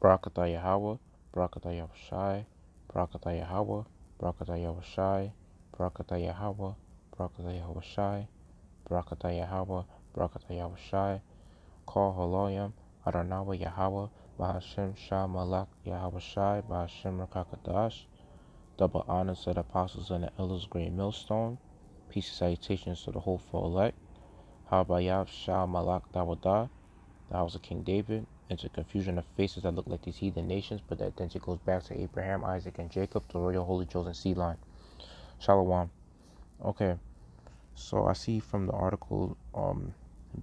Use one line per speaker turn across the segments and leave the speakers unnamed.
Barakatah Yahweh, Barakatah Yahushai, Barakatah Yahweh, Barakatah Yahushai, Barakatah Yahweh, Barakatah Yahushai, Barakatah Yahweh, Barakatah Yahushai, Kol Haloyam, Adonai Yahweh, Bahashem Shah Malak Yahweh Shai, Bahashem Rakakadash. Double honors to the apostles and the elders, great millstone. Peace and salutations to the hopeful elect. Habayab Shah Malak Dawadah, the house of King David, into confusion of faces that look like these heathen nations, but the identity goes back to Abraham, Isaac, and Jacob, the royal holy chosen seed line. Shalom. Okay, so I see from the article,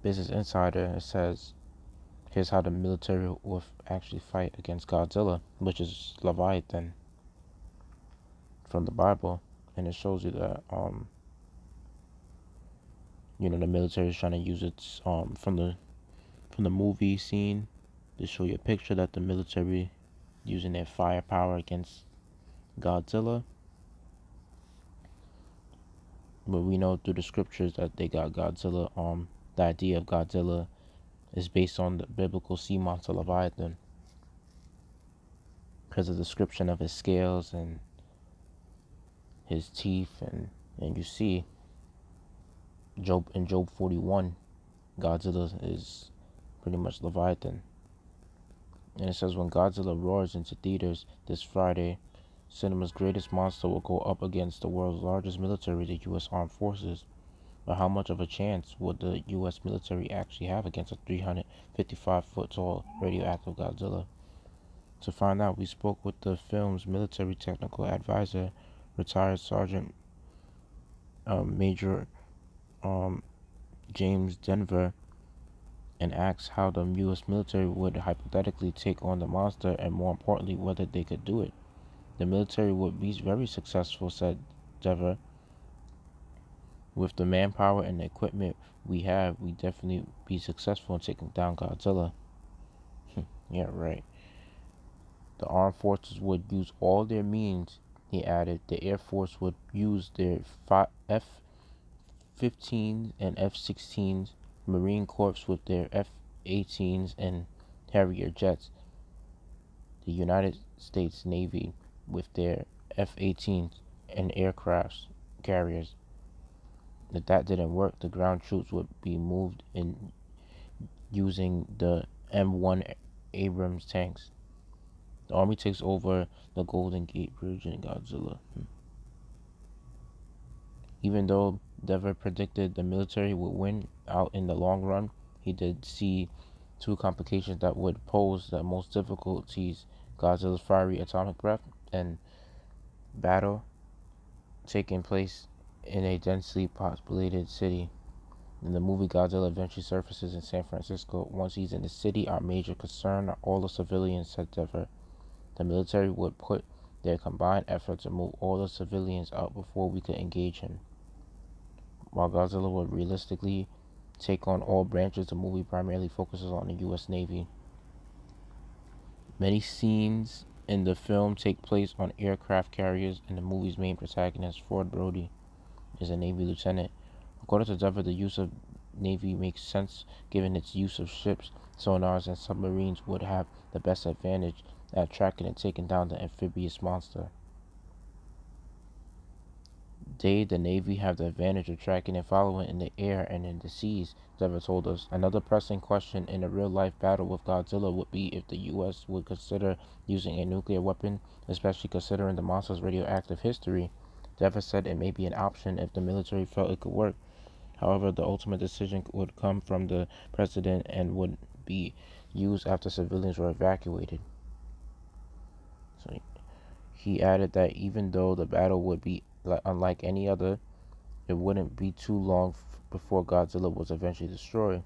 Business Insider, it says, here's how the military will actually fight against Godzilla, which is Leviathan from the Bible, and it shows you that the military is trying to use it from the movie scene. They show you a picture that the military using their firepower against Godzilla. But we know through the scriptures that they got Godzilla. The idea of Godzilla is based on the biblical sea monster Leviathan, because of the description of his scales and his teeth, and you see in Job 41, Godzilla is pretty much Leviathan. And it says, when Godzilla roars into theaters this Friday, cinema's greatest monster will go up against the world's largest military, the U.S. Armed Forces. But how much of a chance would the U.S. military actually have against a 355-foot tall radioactive Godzilla? To find out, we spoke with the film's military technical advisor, retired Sergeant Major James Denver, and asked how the U.S. military would hypothetically take on the monster, and more importantly, whether they could do it. The military would be very successful, said Denver. With the manpower and the equipment we have, we definitely be successful in taking down Godzilla. Yeah, right. The armed forces would use all their means, he added. The Air Force would use their F-15s and F-16s, Marine Corps with their F-18s and Harrier jets, the United States Navy with their F-18s and aircraft carriers. If that didn't work, the ground troops would be moved in using the M1 Abrams tanks. The army takes over the Golden Gate Bridge in Godzilla. Even though Dever predicted the military would win out in the long run, he did see two complications that would pose the most difficulties: Godzilla's fiery atomic breath and battle taking place in a densely populated city. In the movie, Godzilla eventually surfaces in San Francisco. Once he's in the city, our major concern are all the civilians, said Dever. The military would put their combined effort to move all the civilians out before we could engage him. While Godzilla would realistically take on all branches, the movie primarily focuses on the U.S. Navy. Many scenes in the film take place on aircraft carriers, and the movie's main protagonist, Ford Brody, is a Navy lieutenant. According to Dever, the use of Navy makes sense given its use of ships, sonars, and submarines would have the best advantage at tracking and taking down the amphibious monster. The Navy have the advantage of tracking and following in the air and in the seas, Dever told us. Another pressing question in a real-life battle with Godzilla would be if the U.S. would consider using a nuclear weapon, especially considering the monster's radioactive history. Dever said it may be an option if the military felt it could work. However, the ultimate decision would come from the president and would be used after civilians were evacuated. So he added that even though the battle would be unlike any other, it wouldn't be too long before Godzilla was eventually destroyed.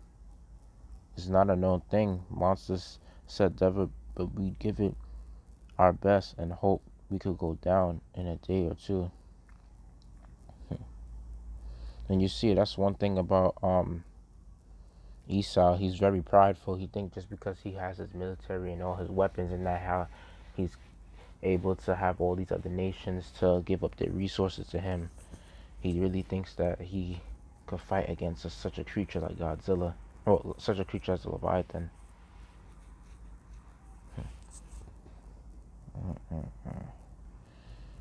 It's not a known thing, monsters, said Dever, but we'd give it our best and hope we could go down in a day or two. And you see, that's one thing about Esau. He's very prideful. He thinks just because he has his military and all his weapons and that how he's able to have all these other nations to give up their resources to him. He really thinks that he could fight against such a creature like Godzilla, or such a creature as the Leviathan.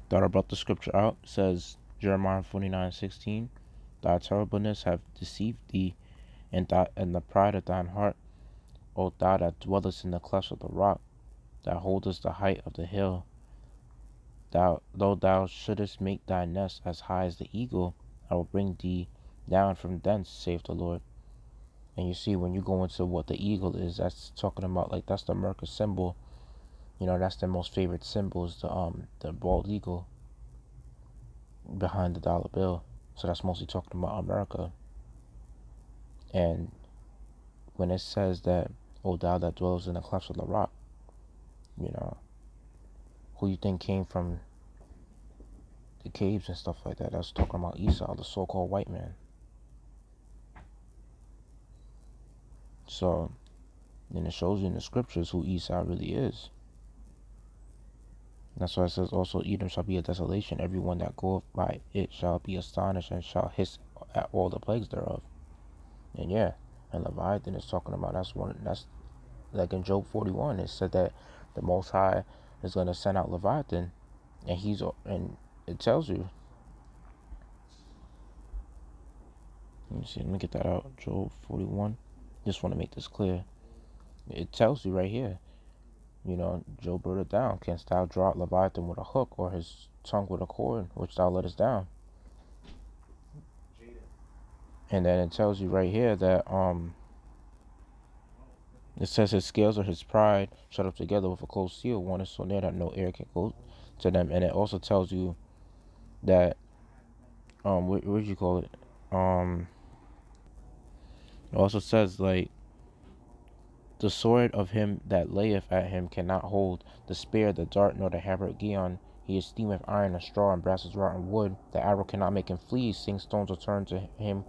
Thought I brought the scripture out. It says Jeremiah 49:16. Thy terribleness have deceived thee, and the pride of thine heart, O thou that dwellest in the clefts of the rock, that holdest the height of the hill. Though thou shouldest make thy nest as high as the eagle, I will bring thee down from thence, saith the Lord. And you see, when you go into what the eagle is, that's talking about, like, that's the America symbol. That's their most favorite symbol, is the bald eagle behind the dollar bill. So that's mostly talking about America. And when it says that, O thou that dwells in the clefts of the rock, who you think came from the caves and stuff like that? That's talking about Esau, the so-called white man. So, then it shows you in the scriptures who Esau really is. That's why it says also, Edom shall be a desolation. Everyone that goeth by it shall be astonished and shall hiss at all the plagues thereof. And yeah, and Leviathan is talking about, that's like in Job 41, it said that the Most High is going to send out Leviathan, and it tells you. Let me get that out. Job 41. Just want to make this clear. It tells you right here. Job wrote it down. Canst thou draw out Leviathan with a hook, or his tongue with a cord, which thou lettest down? And then it tells you right here that it says his scales are his pride, shut up together with a close seal. One is so near that no air can go to them. And it also tells you that what do you call it? It also says, like, the sword of him that layeth at him cannot hold, the spear, the dart, nor the hammer of Gion. He esteemeth iron and straw, and brass is rotten wood. The arrow cannot make him flee. Sing stones are turned to him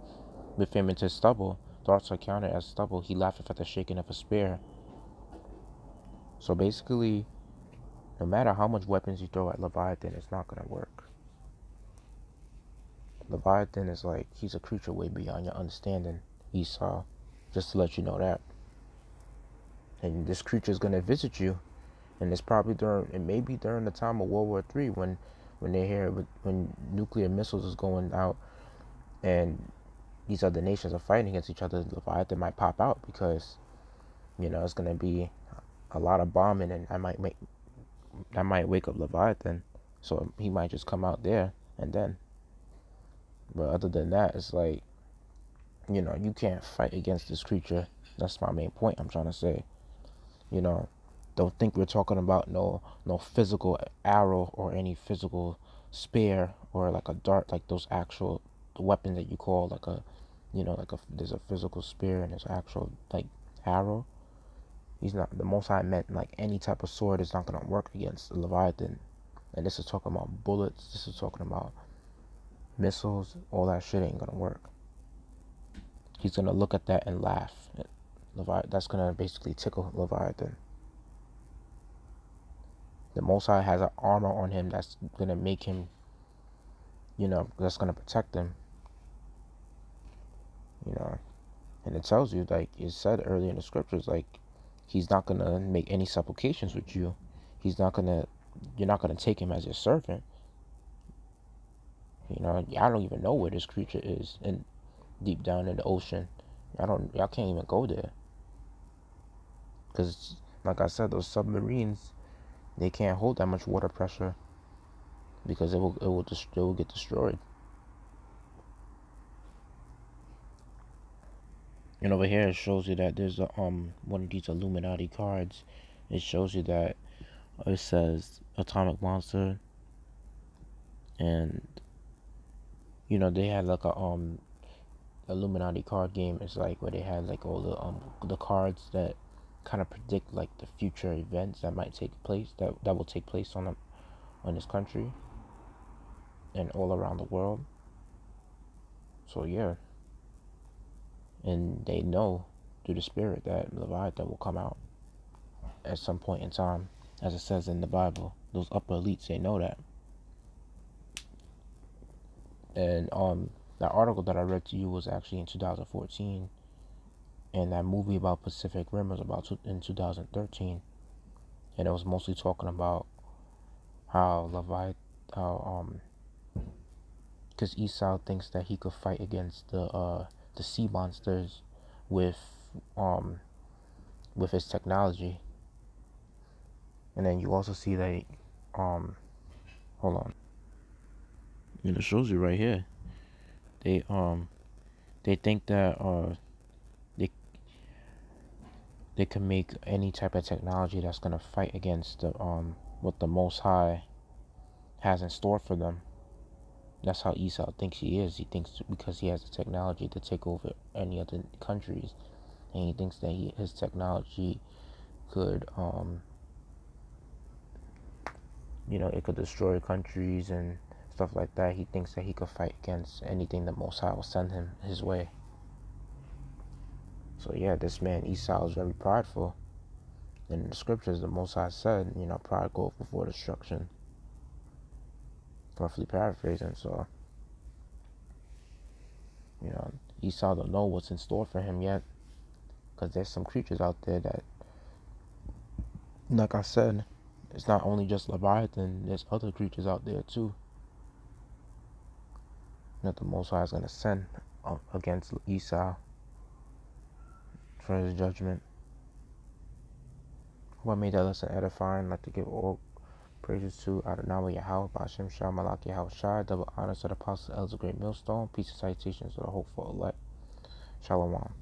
with him into stubble. Darts are counted as stubble. He laugheth at the shaking of a spear. So basically, no matter how much weapons you throw at Leviathan, it's not going to work. Leviathan is like, he's a creature way beyond your understanding, Esau. Just to let you know that. And this creature is going to visit you. And it's probably maybe during the time of World War III, when nuclear missiles is going out and these other nations are fighting against each other. Leviathan might pop out, because it's going to be a lot of bombing, and that might wake up Leviathan, so he might just come out there and then. But other than that, it's like, you can't fight against this creature. That's my main point I'm trying to say. Don't think we're talking about no physical arrow or any physical spear or like a dart, like those actual weapons that you call like a, there's a physical spear and there's actual like arrow. He's not, the Most High meant like any type of sword is not going to work against the Leviathan. And this is talking about bullets. This is talking about missiles. All that shit ain't going to work. He's going to look at that and laugh. That's going to basically tickle Leviathan. The Most High has an armor on him that's going to make him, that's going to protect him. And it tells you, like it said earlier in the scriptures, like, he's not going to make any supplications with you. You're not going to take him as your servant. I don't even know where this creature is, and deep down in the ocean. Y'all can't even go there. Because, like I said, those submarines, they can't hold that much water pressure, because it will get destroyed. And over here it shows you that there's a one of these Illuminati cards. It shows you that it says atomic monster, and they had like a Illuminati card game. It's like where they had like all the cards that kind of predict like the future events that might take place, that will take place on this country and all around the world. So yeah, and they know through the spirit that Leviathan will come out at some point in time, as it says in the Bible. Those upper elites, they know that. And that article that I read to you was actually in 2014, and that movie about Pacific Rim was in 2013, and it was mostly talking about how Leviathan, how because Esau thinks that he could fight against the sea monsters with um with his technology. And then you also see that hold on, and it shows you right here. They they think that they they can make any type of technology that's gonna fight against the what the Most High has in store for them. That's how Esau thinks he is. He thinks because he has the technology to take over any other countries, and he thinks that his technology could it could destroy countries and stuff like that. He thinks that he could fight against anything the Most High will send him his way. So yeah, this man Esau is very prideful. In the scriptures, the Most High said, pride goeth before destruction. Roughly paraphrasing. So, Esau don't know what's in store for him yet, because there's some creatures out there that, like I said, it's not only just Leviathan. There's other creatures out there too that the Most High is gonna send against Esau for his judgment. Hope I made that lesson edifying. I'd like to give all praises to Adonai Yahweh, Ba'ashem Shah, Malak Yahweh Shai, double honors to the apostles, elders, of great millstone, peace and citations to the hopeful elect. Shalom.